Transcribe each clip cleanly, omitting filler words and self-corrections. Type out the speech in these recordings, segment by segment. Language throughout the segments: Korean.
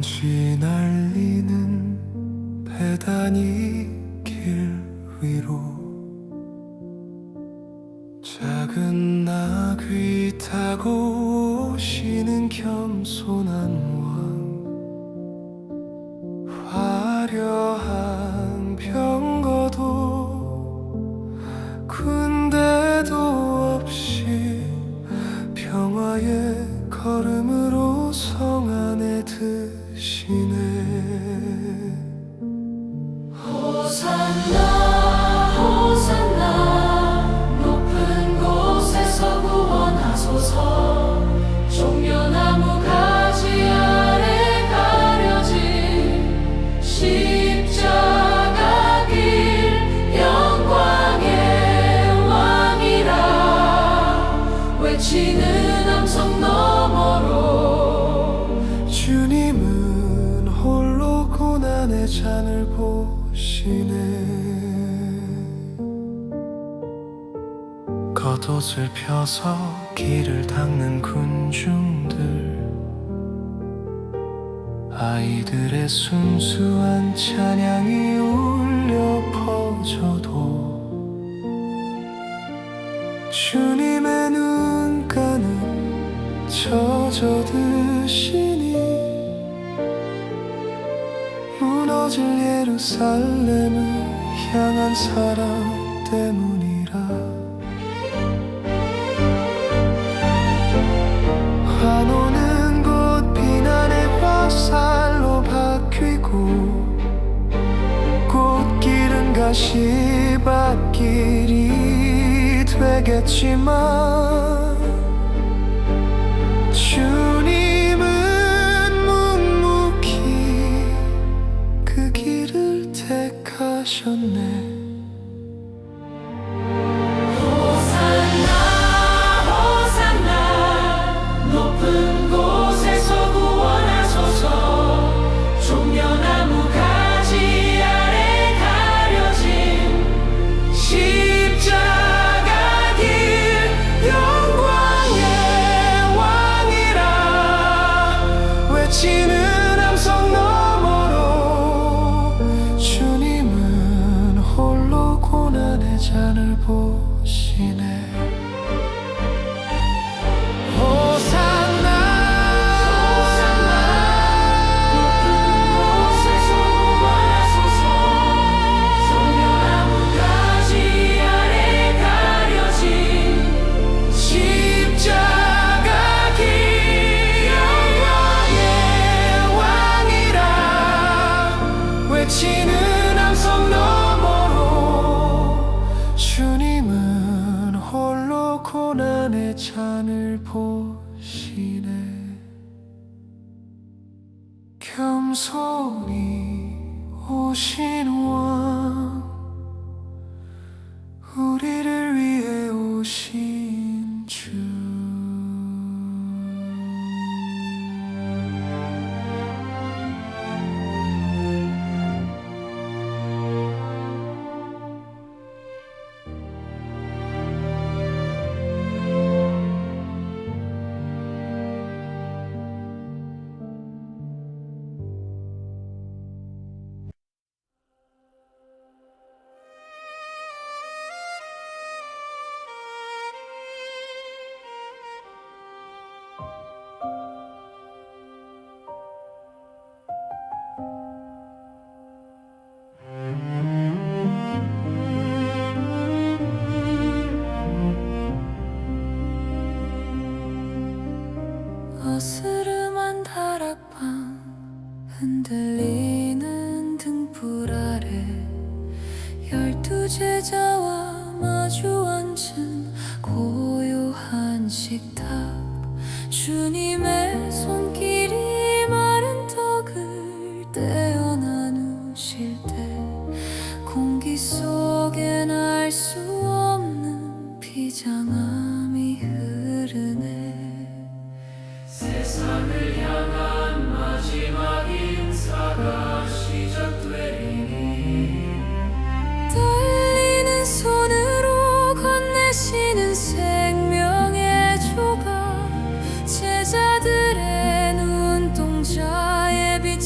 먼지 날리는 배단이 길 위로 작은 나귀 타고 오시는 겸손한 왕, 화려한 병거도 군대도 없이 평화의 걸음으로 성 안에 드시네. 호산나 호산나 높은 곳에서 구원하소서. 종려나무 가지 아래 가려진 십자가 길 영광의 왕이라 외치는 함성 너머로 주님은 홀로 고난의 잔을 보시네. 겉옷을 펴서 길을 닦는 군중들, 아이들의 순수한 찬양이 울려 퍼져도 주님의 눈가는 젖어드시니 무너질 예루살렘을 향한 사랑 때문이라. 환호는 곧 비난의 화살로 바뀌고 꽃길은 가시밭길이 되겠지만 주님은 묵묵히 그 길을 택하셨네. 호산나 호산나 높은 곳에서 구원하소서. 종려나무 가지 아래 가려진 십자가 길 영광의 왕이라 외치는 함성 너머로 주님은 홀로 고난의 잔을 보시네. 호산나 곳에서 구원하소서. 종려나무 가지 아래 가려진 십자가 길 영광의 왕이라 외치는 함성 너머로 주님은 홀로 고난의 잔을 보시네. 겸손히 오신 왕, 우리를 위해 오신 주. 어스름한 다락방 흔들리는 등불 아래 12 제자와 마주 앉은 고요한 식탁. 주님의 손길이 마른 떡을 떼어 나누실 때 공기 속엔 알 수 없는 비장함이 흐르네. 세상을 향한 마지막 인사가 시작되리니 떨리는 손으로 건네시는 생명의 조각. 제자들의 눈동자에 빛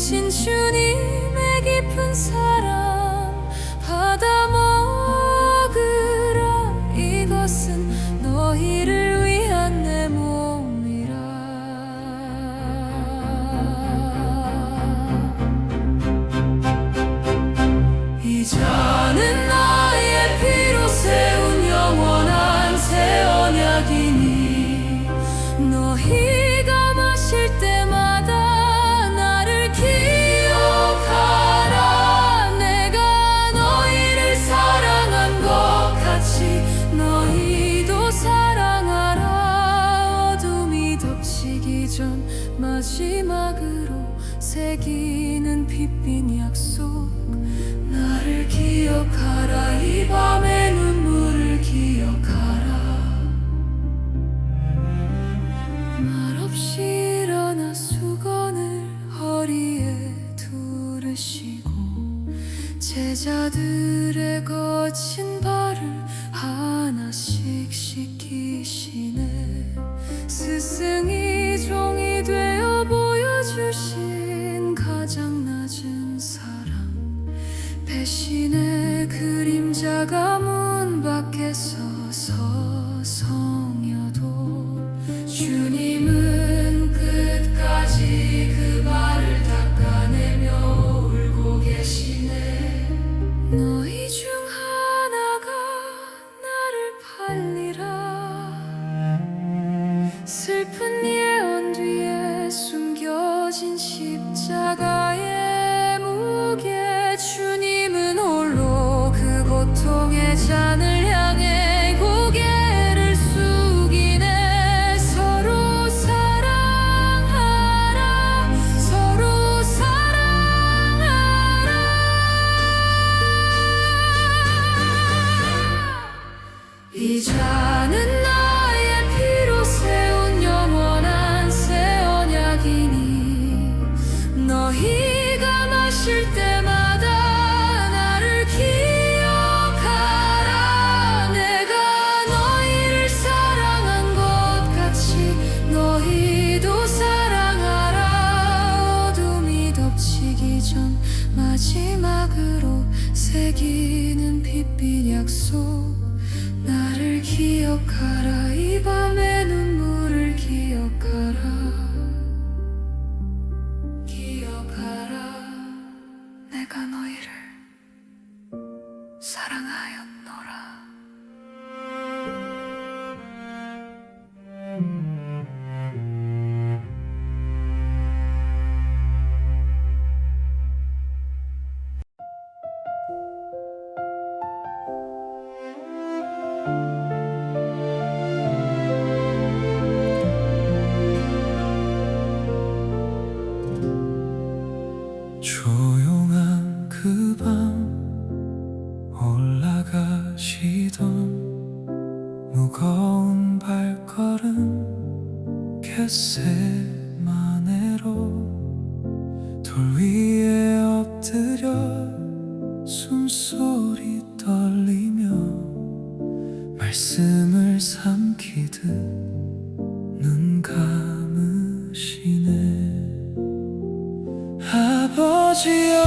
전 마지막으로 새기는 핏빈 약속. 나를 기억하라, 이 밤의 눈물을 기억하라. 말없이 일어나 수건을 허리에 두르시고 제자들의 거친 발을 하나씩 씻기시네. 스승이 종이 되어 보여주신 가장 낮은 사랑. 배신의 그림자가 문 밖에 서서 성여도 주님은 끝까지 그 발을 닦아내며 울고 계시네. 너희 중 하나가 나를 팔리라. 슬픈 예언 뒤에 숨겨진 십자가의 무게. 주님은 홀로 그 고통의 잔을 향해 고개를 숙이네. 서로 사랑하라, 서로 사랑하라. 이 잔은 나의 피로 세운 영원한 새 언약이니 너희가 마실 때마다 나를 기억하라. 내가 너희를 사랑한 것 같이 너희도 사랑하라. 어둠이 덮치기 전 마지막으로 새기는 핏빛 약속. 나를 기억하라, 이 밤의 눈물을 기억하라. 기억하라. 내가 너희를 사랑하였노라. 조용한 그 밤 올라가시던 무거운 발걸음 갯새마네로 돌 위에 엎드려 숨소리 떨리며 말씀을 삼키듯 눈 감으시네. 아버지여,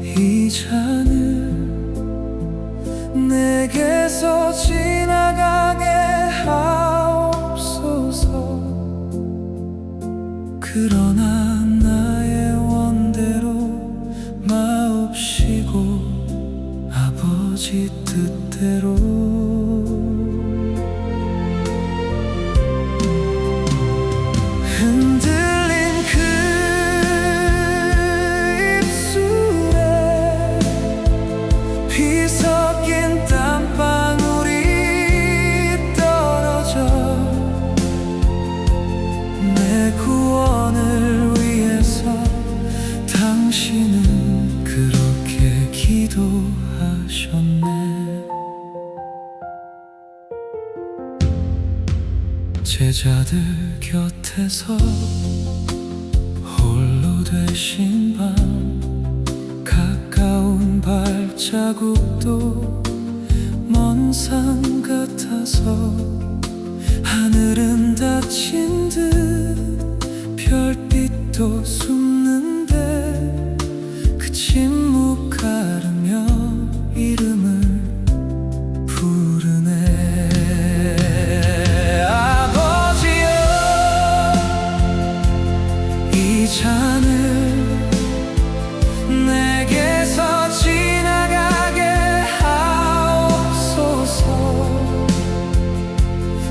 이 잔을 내게서 지나가게 하옵소서. 그러나 나의 원대로 마옵시고 아버지 뜻대로. 흔들린 그 입술에 피 섞인 땀방울이 떨어져 내 구원을 위해서 당신은 그렇게 기도하셨네. 제자들 곁에서 홀로 되신 밤 가까운 발자국도 먼 산 같아서 하늘은 닫힌 듯 별빛도 숨는데 그 침묵 가르며 이름을 부르네. 아버지여, 이 잔을 내게서 지나가게 하옵소서.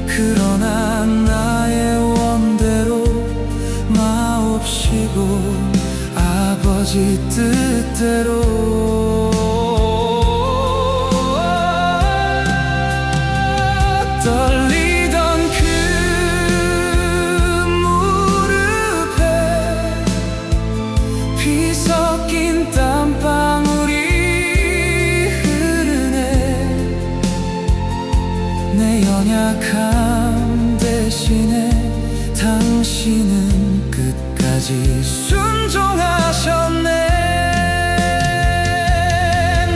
그러나 나의 원대로 마옵시고 아버지 뜻대로. 떨리던 그 끝까지 순종하셨네.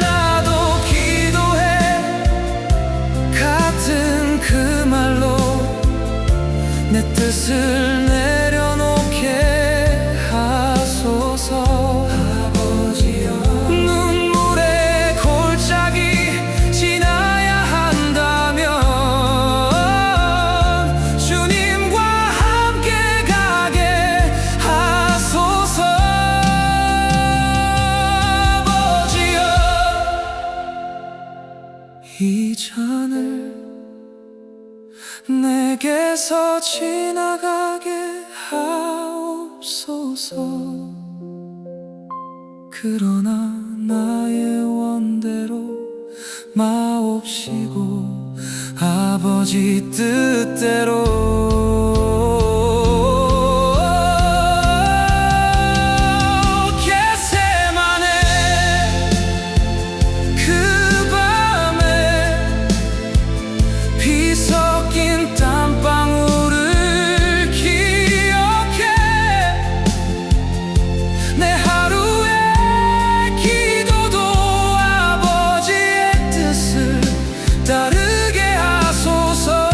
나도 기도해 같은 그 말로 내 뜻을 내려놓게 하소서. 아버지여, 눈물의 골짜기 지나야 한다면 주님과 함께 가게 하소서. 아버지여, 이 잔을 내게서 지나가게 하옵소서. 그러나 나의 원대로 마옵시고 아버지 뜻대로. 겟세마네 그 밤에 비 섞인 땀방울을 기억해. 내 하루의 기도도 아버지의 뜻을 따르게 하소서.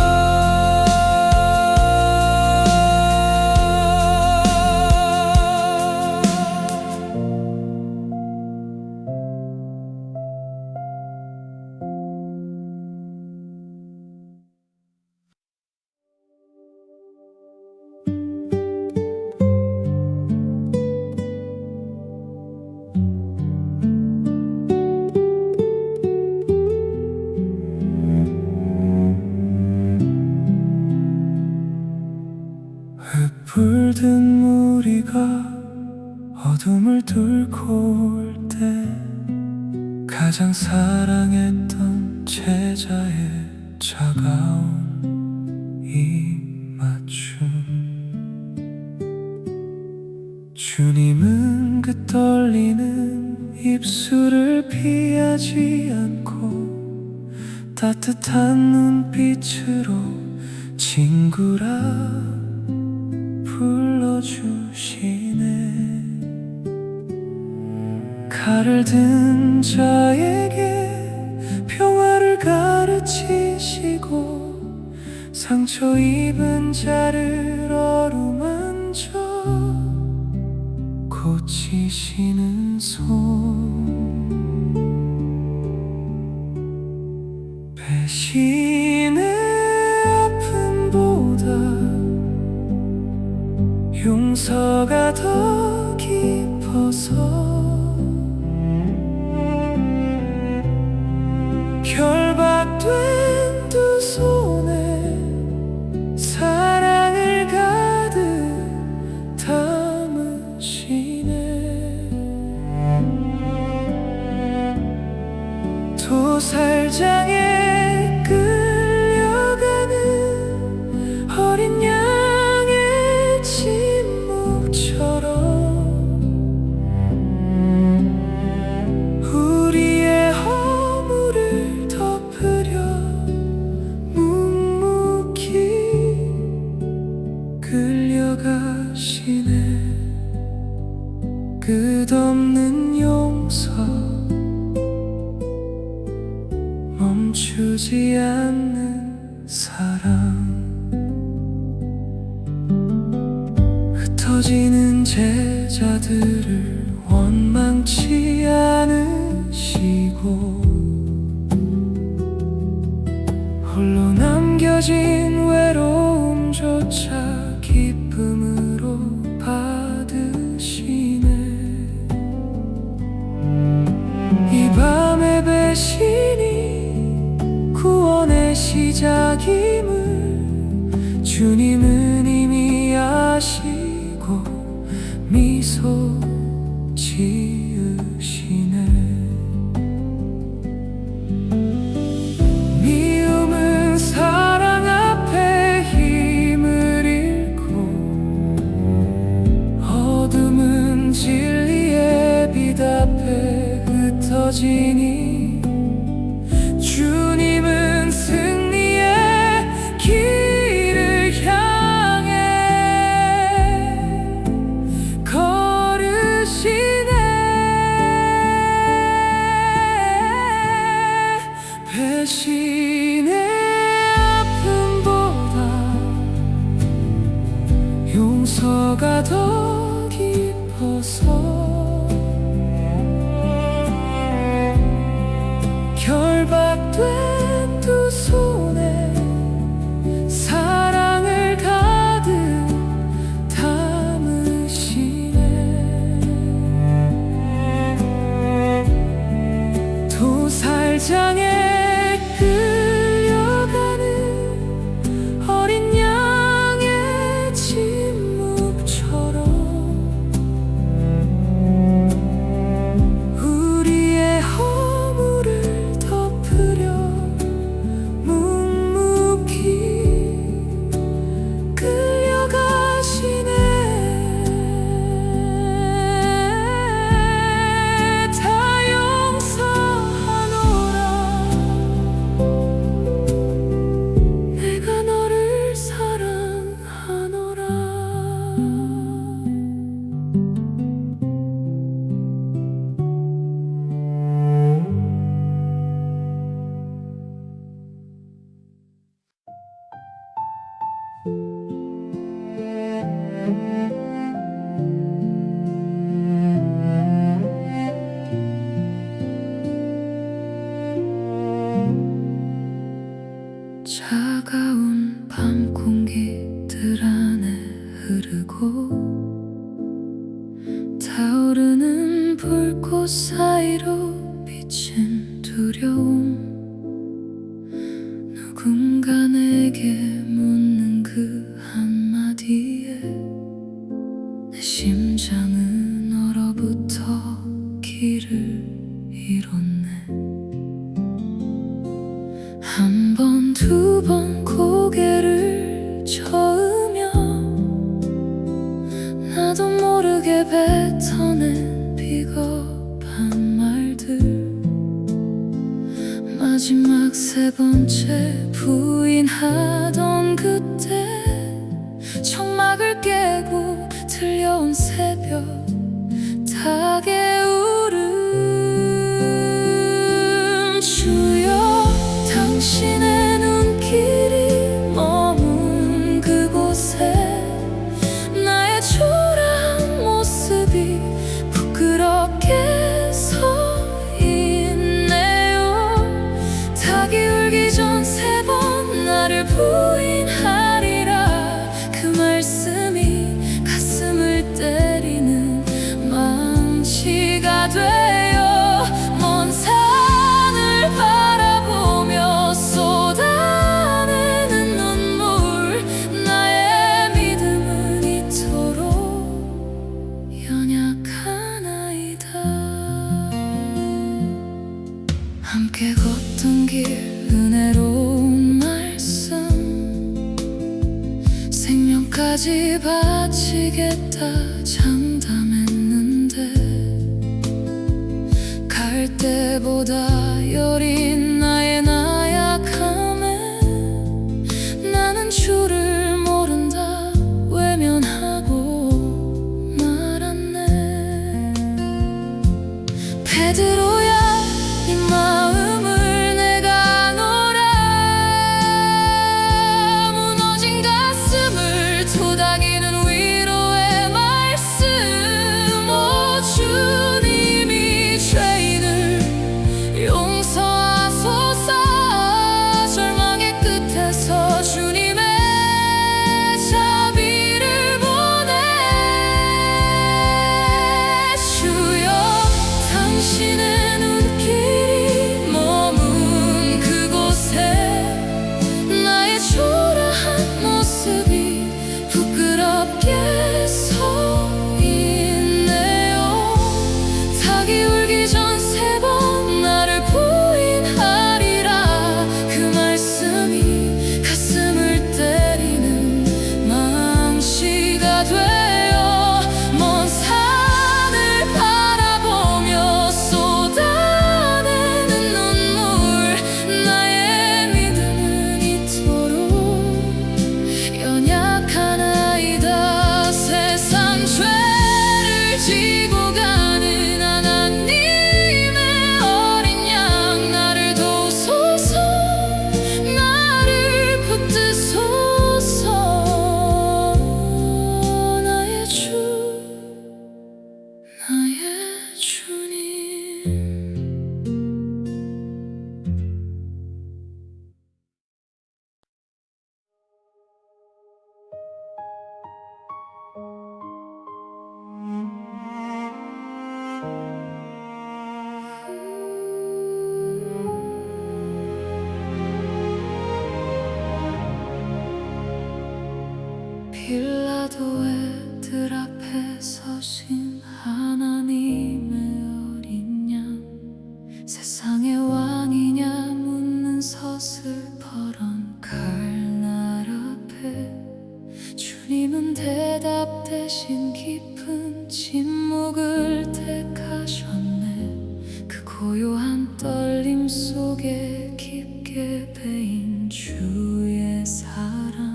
흩불든 무리가 어둠을 뚫고 올 때 가장 사랑했던 제자의 차가운 이 맞춤. 주님은 그 떨리는 입술을 피하지 않고 따뜻한 눈빛으로 친구라 불러주시네. 칼을 든 자에게 평화를 가르치시고 상처 입은 자를 어루만져 고치시는 손. 배신의 아픔보다 용서가 더 깊어서 결박된 두 손에 사랑을 가득 담으시네. 도살장에 끌려가는 어린 양의 침묵처럼 우리의 허물을 덮으려 묵묵히 끌려가시네. 끝없는 용서 멈추지 않는 사랑. 흩어지는 제자들을 원망치 않으시고 홀로 남겨진 외로움조차 기쁨으로 받으시네. 이 밤의 배신이 구원의 시작임을 주님은 이미 아시고 미소 지으시네. 미움은 사랑 앞에 힘을 잃고 어둠은 진리의 빛 앞에 흩어지니 주님은 승리의 길을 향해 용서가 더 깊어서 결박된 두 손에 사랑을 가득 담으시네. 도살장에 끌려가는 어린 양의 침묵처럼 우리의 허물을 덮으려 묵묵히 끌려가시네. 다 용서하노라. 내가 너를 사랑하노라. 차가운 밤 공기들 안에 흐르고 타오르는 불꽃 사이로 비친 두려움. 누군가 내게 묻는 그 한마디에 내 심장은 얼어붙어 길을 잃었네. 한 번, 두 번 고개를 저으며 나도 모르게 뱉어낸 비겁한 말들. 마지막 세 번째 부인하던 그때 청막을 깨고 들려온 새벽 닭의 울음. 주여, 당신의 눈길이 머문 그곳에 나의 초라한 모습이 부끄럽게 서 있네요. 닭이 울기 전 세 번 나를 부인하리라. 그 말씀이 가슴을 때리는 망치가 되어 먼 산을 바라보며 쏟아내는 눈물. 나의 믿음은 이토록 연약하나이다. 함께 걷던 길 은혜로운 말씀, 생명까지 바치겠다 장담했는데 갈 때보다 여린 나의 나약함에 나는 줄을 모른다 외면하고 말았네. 베드로야, 네 마음을 내가 노라. 무너진 가슴을 토닥이는 위로의 말씀. 오 주님이 죄인을 용서하소서. 절망의 끝에서 주님의 자비를 보내. 주여, 당신의 눈길이 머문 그곳에 나의 초라한 모습이 부끄럽게 몰라도 애들 앞에 서신 하나님의 어린 양, 세상의 왕이냐 묻는 서슬퍼런 칼날 앞에 주님은 대답 대신 깊은 침묵을 택하셨네. 그 고요한 떨림 속에 깊게 배인 주의 사랑,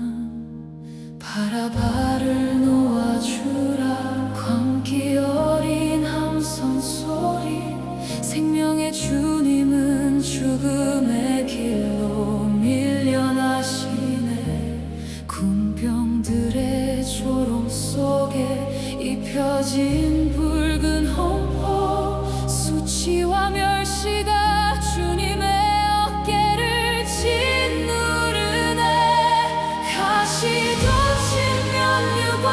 바라바를 놓아주라. 광기 어린 함성 소리, 생명의 주님은 죽음의 길로 밀려나시네. 군병들의 조롱 속에 입혀진 붉은 홍포, 수치와 멸시가 주님의 어깨를 짓누르네. 가시도 면류관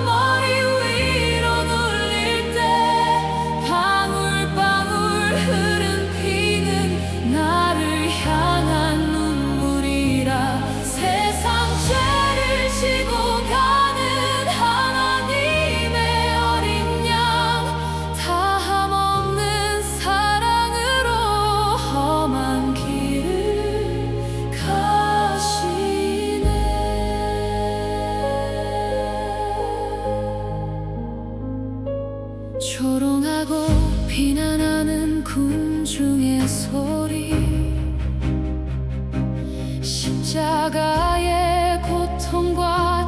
머리 위로 눌릴 때 방울방울 흐른 피는 나를 향한 눈물이라. 세상 죄를 지고 가는 하나님의 어린 양, 다함 없는 사랑으로 험한 길을 가시네. 조롱하고 비난하는 군중의 소리, 십자가의 고통과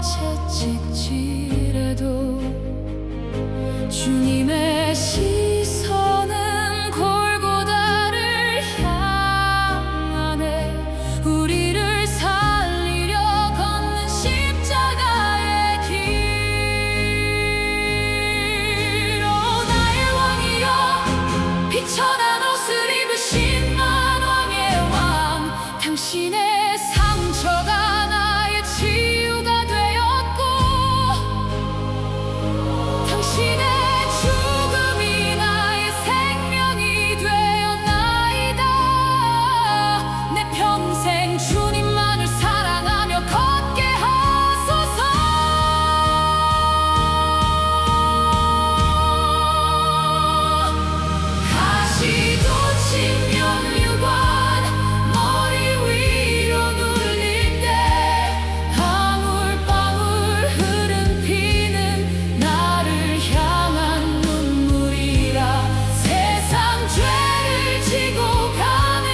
채찍질에도 주님의 시선은 골고다를 향하네. 우리를 살리려 걷는 십자가의 길. 비천한 옷을 입으신 만왕의 왕, 당신의 상처가 나의 치유가 되었고 당신의 죽음이 나의 생명이 되었나이다. 내 평생 주님만을 사랑하며 걷게 하소서. 면류관 머리 위로 눌릴 때 방울방울 흐른 피는 나를 향한 눈물이라. 세상 죄를 지고 가는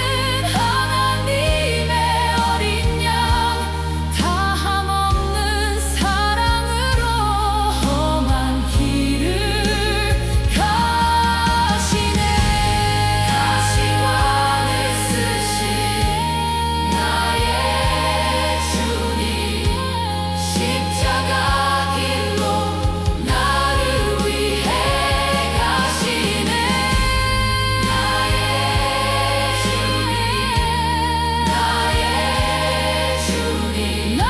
하나님의 어린 양, 다함 없는 사랑으로 험한 길을 가시네. 가시관을 쓰신 나의 주님, 십자가 길로 나를 위해 가시네. 나의 주님, 나의 주님, 나의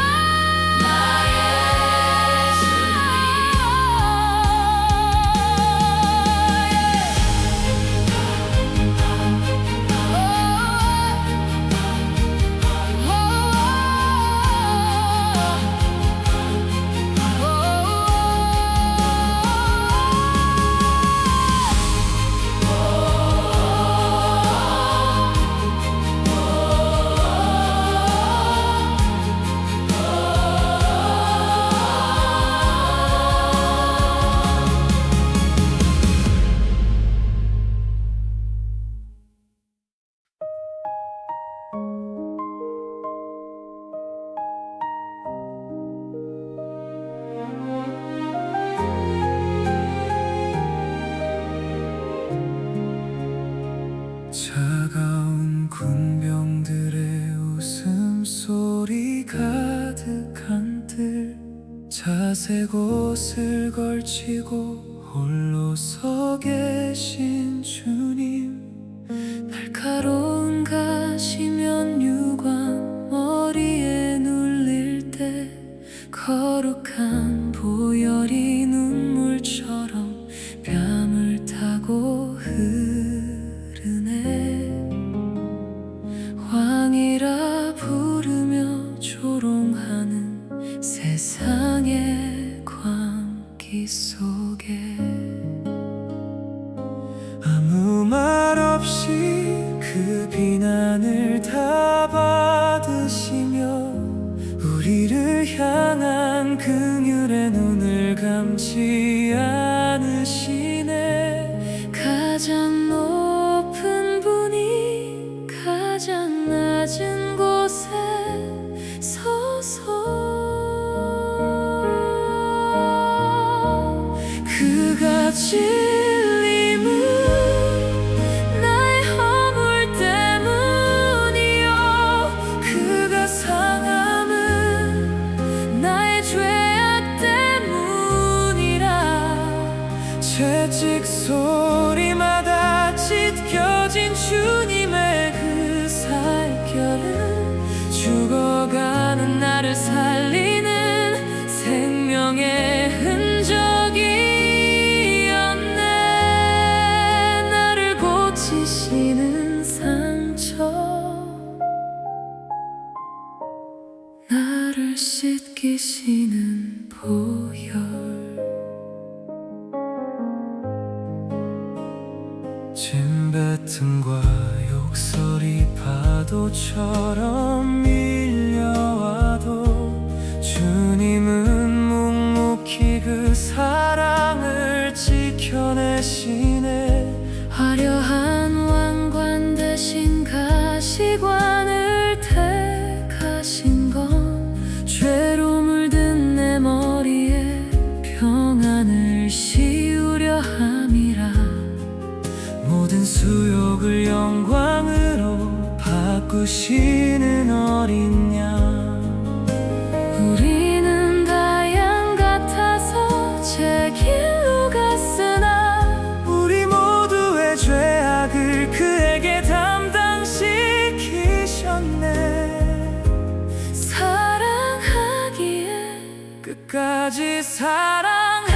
차가운 군병들의 웃음소리 가득한 뜰, 자색 옷을 걸치고 홀로 서 계신 주님, 날카로운 가시 면류관 머리에 눌릴 때 거룩한 보혈이 눈물처럼 뺨을 타고 흐르네. 왕이라 부르며 조롱하는 세상에 이야기 속에 아무 말 없이 그 비난을 다 받으시며 우리를 향한 긍휼의 눈을 감지 않으시네. 가장 높은 분이 가장 낮은 곳에 서서 그가 찔림은 나의 허물 때문이요 그가 상함은 나의 죄악 때문이라. 채찍 소리마다 찢겨진 주님의 그 살결은 죽어가는 나를 살리는 생명의 흔적이었네. 나를 고치시는 상처 나를 씻기시는 보혈 침뱉음과 욕설이 파도처럼 밀려와도 주님은 묵묵히 그 사랑을 지켜내시네. 화려한 왕관 대신 가시관을 택하신 건 죄로 물든 내 머리에 평안을 씌우려 함이라. 모든 수욕을 영광으로 바꾸시는 어린 양. 우리는 다 양 같아서 제 길로 갔으나 우리 모두의 죄악을 그에게 담당시키셨네. 사랑하기에 끝까지 사랑하시기에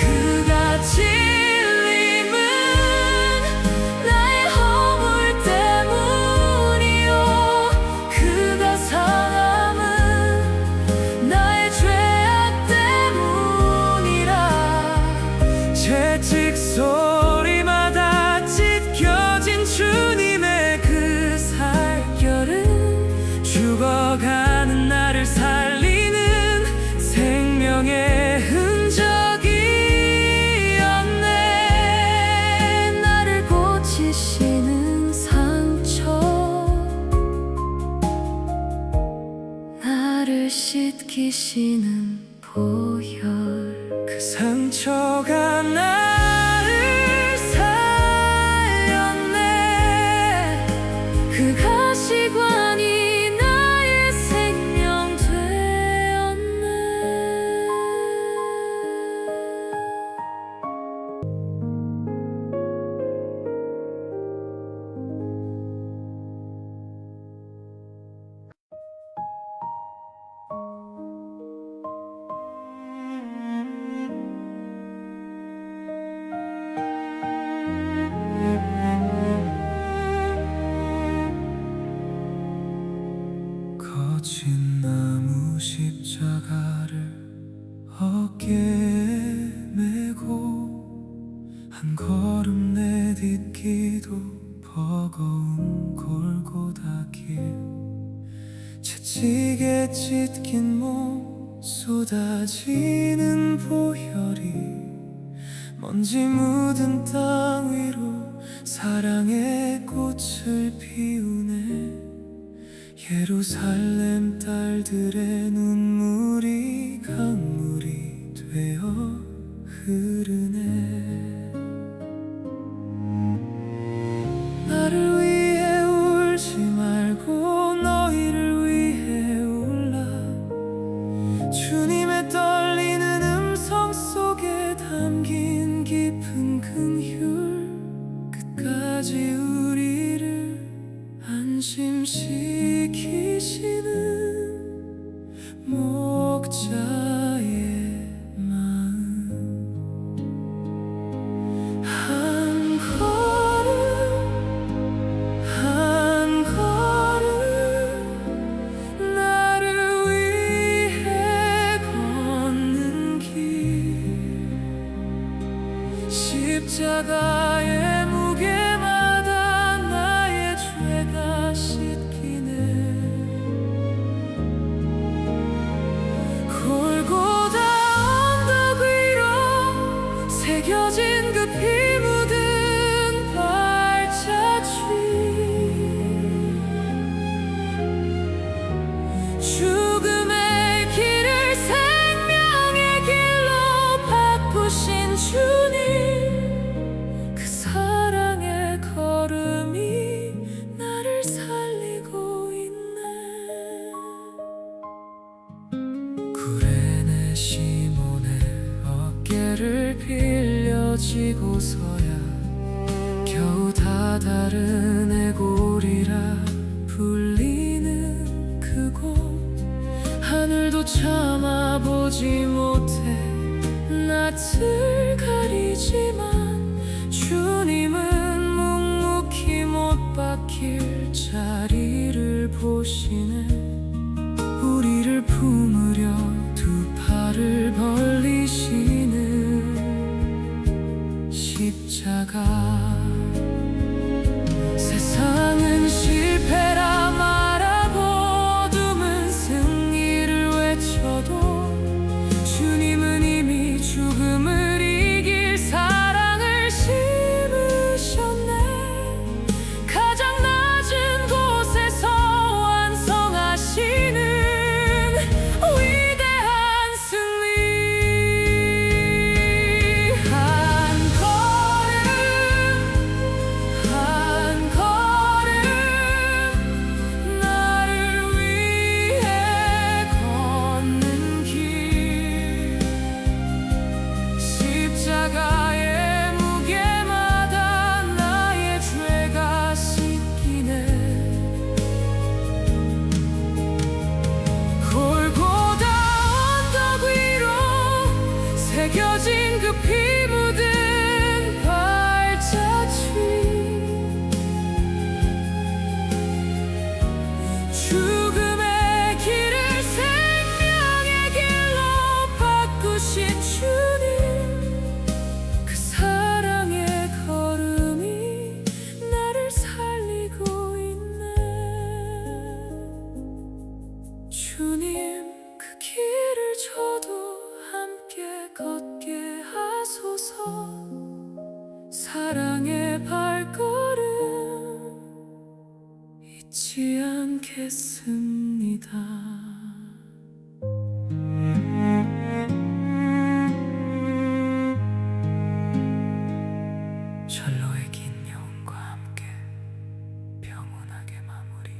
그가 찔림은 나의 허물 때문이요 그가 상함은 나의 죄악 때문이라. 채찍 소리마다 찢겨진 주님의 그 살결은 죽어가는 나를 살리는 생명의 흔적이었네. 나를 고치시는 상처 나를 씻기시는 보혈 그 상처가 나를 살렸네. 그 가시관이 나의 생명 되었네. 거친 나무 십자가를 어깨에 메고 한 걸음 내딛기도 버거운 골고다 길. 채찍에 찢긴 몸 쏟아지는 보혈이 먼지 묻은 땅 위로 사랑의 꽃을 피우네. 예루살렘 딸들의 눈물이 강물이 되어 흐르네. 나를 위해 울지 말고 너희를 위해 울라. 주님의 떨리는 음성 속에 담긴 깊은 긍휼 끝까지 우리를 안심시키시는 십자가의 무게마다 나의 죄가 씻기네. 골고다 언덕 위로 새겨진 그 피 묻은 발자취, 죽음의 길을 생명의 길로 바꾸신 주님, 그 사랑의 걸음이 나를 살리고 있네. 구레네 시몬의 어깨를 빌려지고서야 겨우 다다른 애골이라 불리는 그곳, 하늘도 참아보지 못해 낯을 가리지만 주님은 묵묵히 못 박힐 자리를 보시네. 우리를 품으려 두 팔을 벌리시는 십자가. 세상은 실패라 말하고 어둠은 승리를 외쳐도 주님은 이미 죽음을 이길 사랑을 심으셨네. 가장 낮은 곳에서 완성하시는 위대한 승리. 한 걸음 한 걸음 나를 위해 걷는 길, 십자가의 무게마다 나의 죄가 씻기네. 골고다 언덕 위로 새겨진 그 피 묻은 발자취, 죽음의 길을 생명의 길로 바꾸신 주님, 그 사랑의 걸음이 나를 살리고 있네. 주님, 그 길을 저도 함께 걷게 하소서. 사랑의 발걸음 잊지 않겠습니다. 절로의 긴 여운과 함께 평온하게 마무리.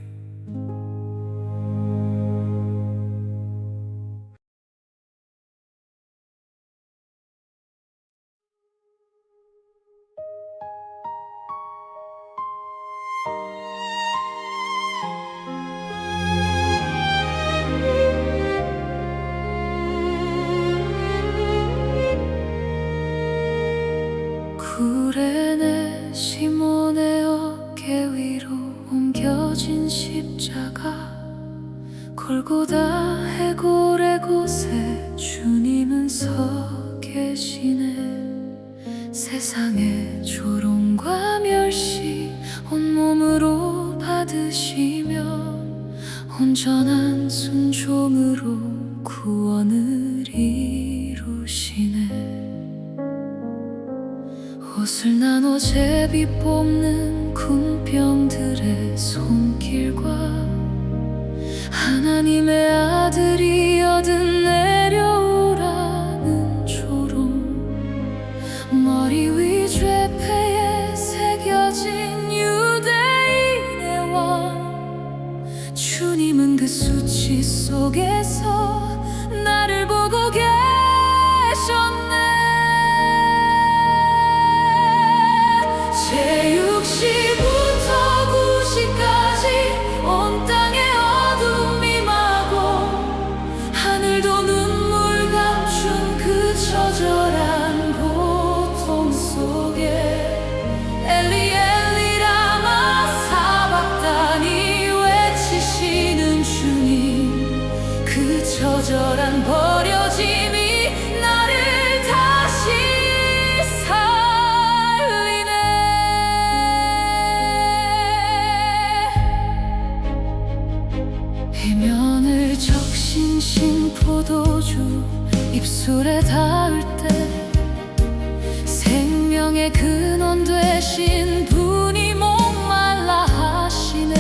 구레네 시몬의 어깨 위로 옮겨진 십자가, 골고다 해골의 곳에 주님은 서 계시네. 세상의 조롱과 멸시 온몸으로 받으시며 온전한 순종으로 구원을 이루시네. 옷을 나눠 제비 뽑는 군병들의 손길과 하나님의 아들이 얻은 내려오라는 조롱, 머리 위 죄패에 새겨진 유대인의 왕, 주님은 그 수치 속에서 나를 보고 계셨네. 제60부터 90까지 온 땅에 어둠이 임하고 하늘도 눈물 감춘 그 처절한 고통 속에 엘리 엘리 라마 사박다니 외치시는 주님, 그 처절한 버려짐이 나를 다시 살리네. 대면을 적신신 포도주 입술에 닿을 때 생명의 근원 되신 분이 목말라 하시네.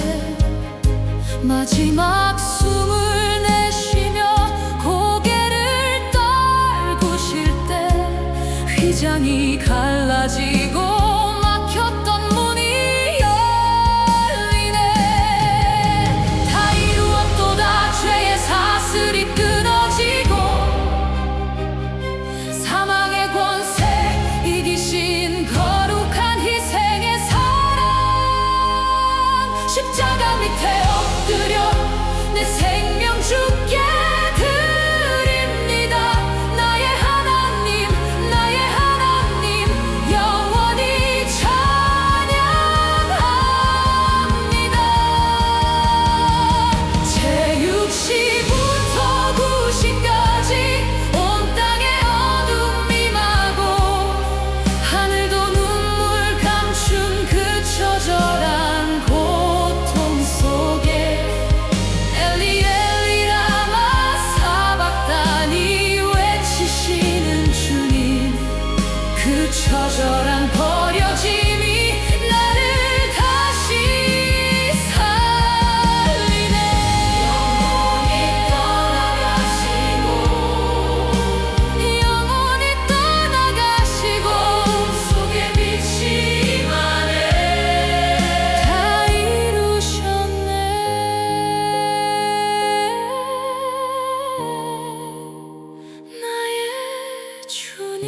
마지막 숨을 내쉬며 고개를 떨구실 때 휘장이 갈라지고 막혔던 문이 열리네. 다 이루었도다. 죄의 사슬이 끊어지고 사망의 권세 이기신 거룩한 희생의 사랑. 십자가 밑에 엎드려 내 생명 주께 드립니다. 나의 하나님, 나의 하나님, 영원히 찬양합니다. 제60부터 90까지 온 땅에 어둠 임하고 하늘도 눈물 감춘 그 처절한 고통 속에 엘리 엘리 라마 사박다니 외치시는 주님. 그 처절한 버려짐이 나를 다시 살리네. 영원히 떠나가시고 영원히 떠나가시고 속에 빛이 임하네. 다 이루셨네. 나의 주님.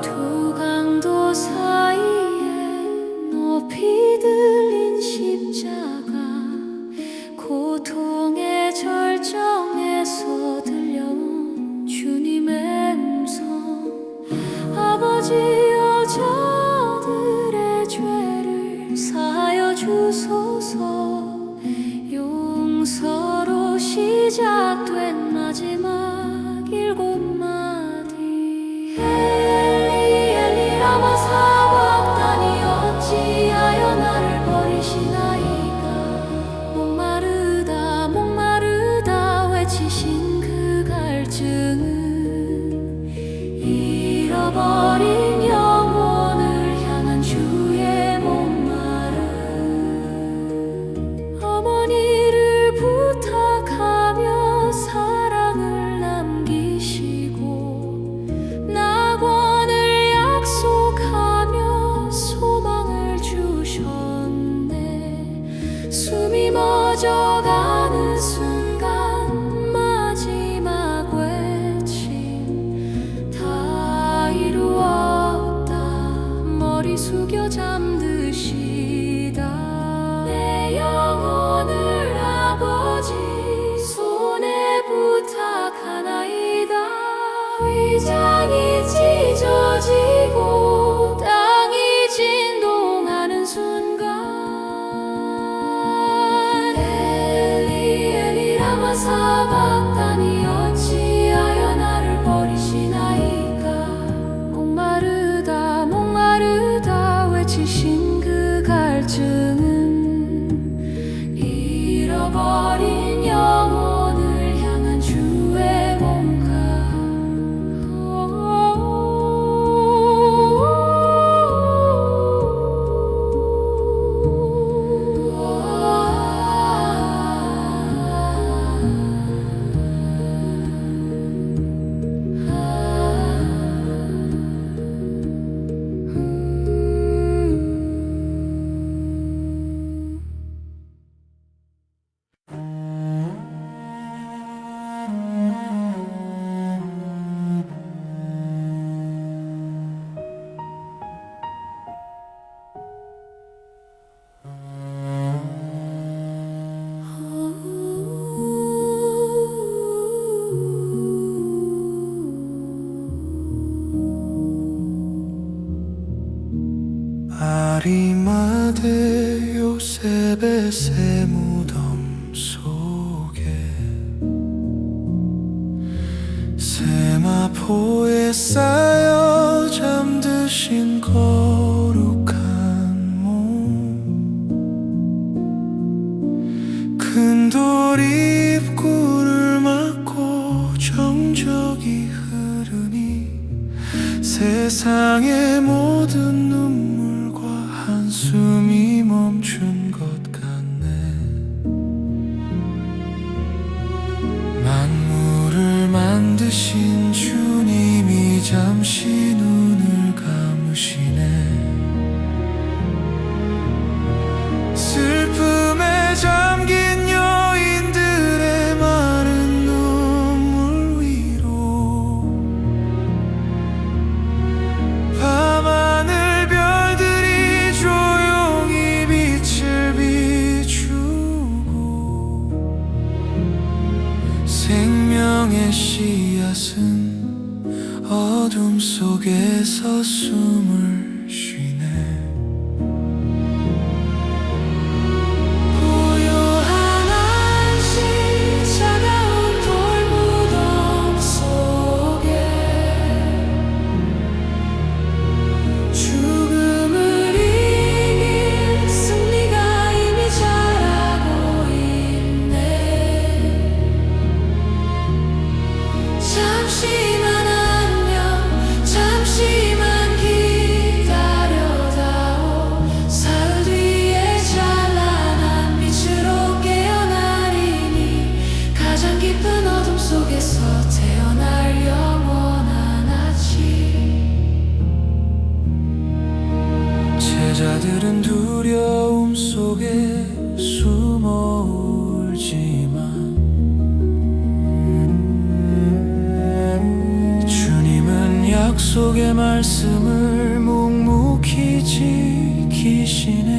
두 강도 사이에 높이 들린 십자가, 고통의 절정에서 들려온 주님의 음성. 아버지여, 저들의 죄를 사하여 주소서. 용서로 시작된 마지막 7마디. 엘리 엘리 라마 사박다니 어찌하여 나를 버리시나이까. 목마르다 목마르다 외치신 그 갈증은 잃어버린 아리마대 요셉의 새 무덤 속에 세마포에 쌓여 잠드신 거룩한 몸, 큰 돌 입구를 막고 정적이 흐르니 세상의 모든 눈물과 한숨이 멈춘 것 같네. 만물을 만드신 주님이 잠시 눈을 감으시네. 슬픔에 잠긴 여인들의 마른 눈물 위로 밤하늘 별들이 조용히 빛을 비추고 생명의 씨앗은 어둠 속에서 숨을 쉬네. 고요한 안식 차가운 돌무덤 속에 죽음을 이긴 승리가 이미 자라고 있네. 잠시만 안녕, 잠시만 기다려다오. 사흘 뒤에 찬란한 빛으로 깨어나리니 가장 깊은 어둠 속에서 태어날 영원한 아침. 제자들은 두려움 속에 숨어 울지만 주님은 약속의 말씀을 묵묵히 지키시네.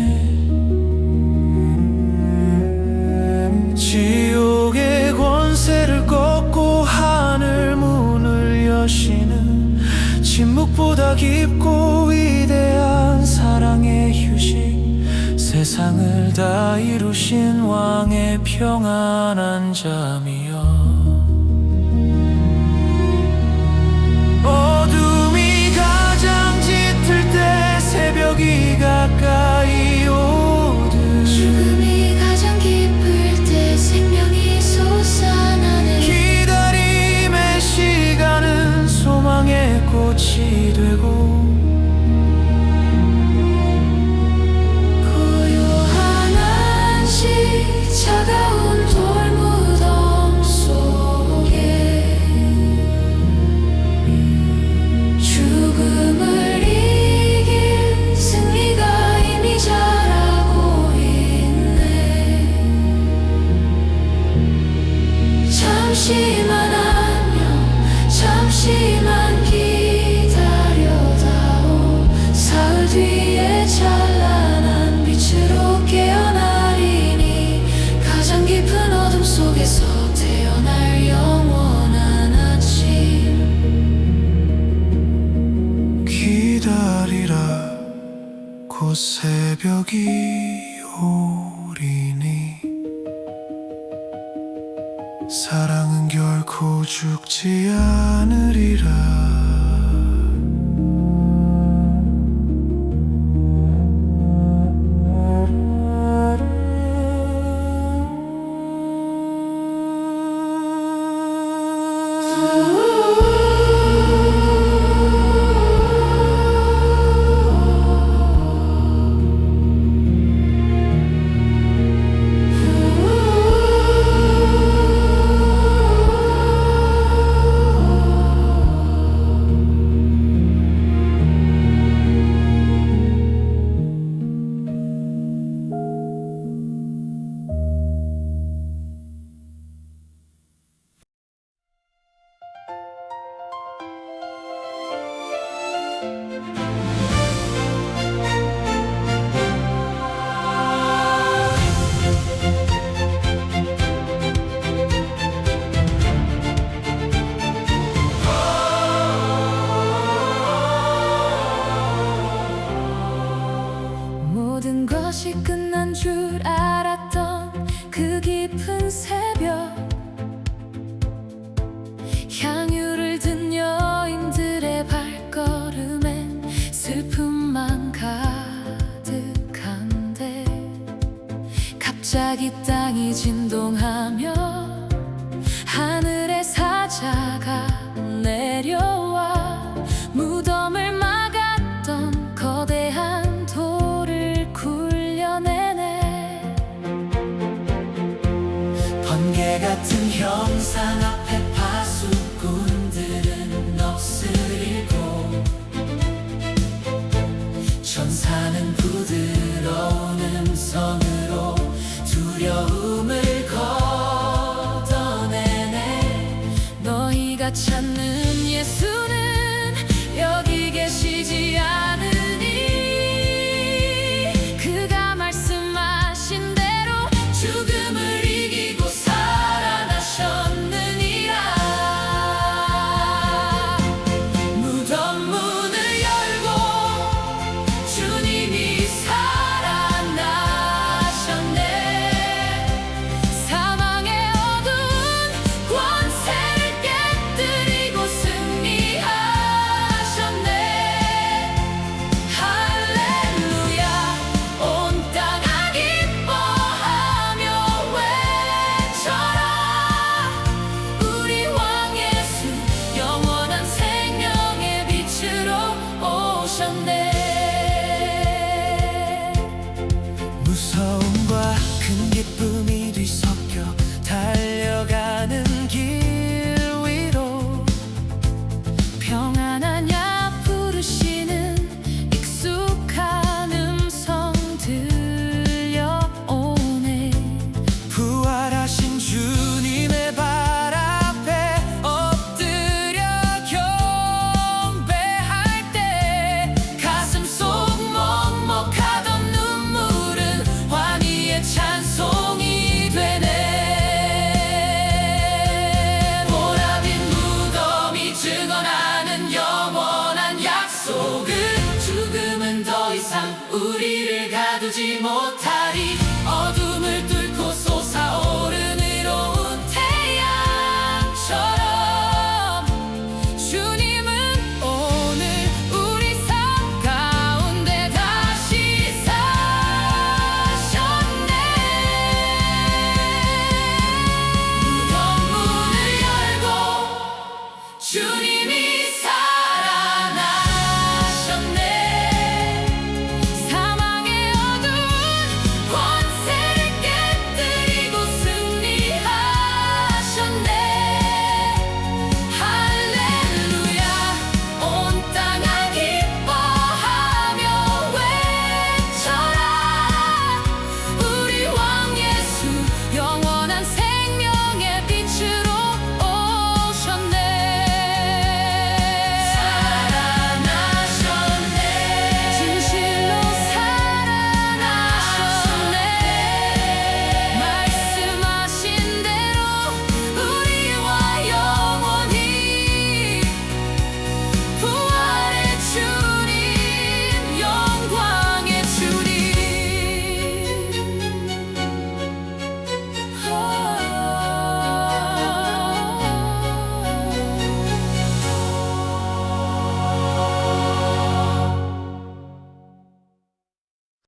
지옥의 권세를 꺾고 하늘 문을 여시는 침묵보다 깊고 위대한 사랑의 휴식, 세상을 다 이루신 왕의 평안한 잠이여. 어둠이 가장 짙을 때 새벽이 가까이 오듯 죽음이 가장 깊을 때 생명이 솟아나네. 기다림의 시간은 소망의 꽃이 되고 고요한 안식 차가운 돌무덤 속에 죽음을 이긴 승리가 이미 자라고 있네. 잠시만 안녕, 잠시만 기다려다오. 사흘 뒤에 찬란한 빛으로 깨어나리니 가장 깊은 어둠 속에서 태어날 영원한 아침. 기다리라 곧 새벽이 오리니 사랑은 결코 죽지 않으리라. 것이 끝난 줄 알았던 그 깊은 새벽, 향유를 든 여인들의 발걸음엔 슬픔만 가득한데, 갑자기 땅이 진동하며 하늘의 사자가 내려와 무덤을 막았던 거대한 돌을 굴려내네. 번개 같은 형상 앞에 파수꾼들은 넋을잃고, 천사는 부드러운 음성으로 두려움을 걷어내네. 너희가 찾는 예수는 여기 계시지 않으니, 그가 말씀하신 대로 죽음을 이기고 살아나셨느니라. 무덤 문을 열고 주님이 살아나셨네. 사망의 어두운 권세를 깨뜨리고 승리하셨네. 할렐루야. 온 땅아 기뻐하며 외쳐라. 우리 왕 예수 영원한 생명의 빛으로 오셨네. 무서움과 큰 기쁨이 뒤섞여 달려가는 길 위로, 평안하냐 부르시는 익숙한 음성 들려오네. 부활하신 주님의 발 앞에 엎드려 경배할 때, 가슴 속 먹먹하던 눈물은 환희의 찬송이 되네. 보라빛 무덤이 증언하는 영원한 약속은, 죽음은 더 이상 우리를 가두지 못하리.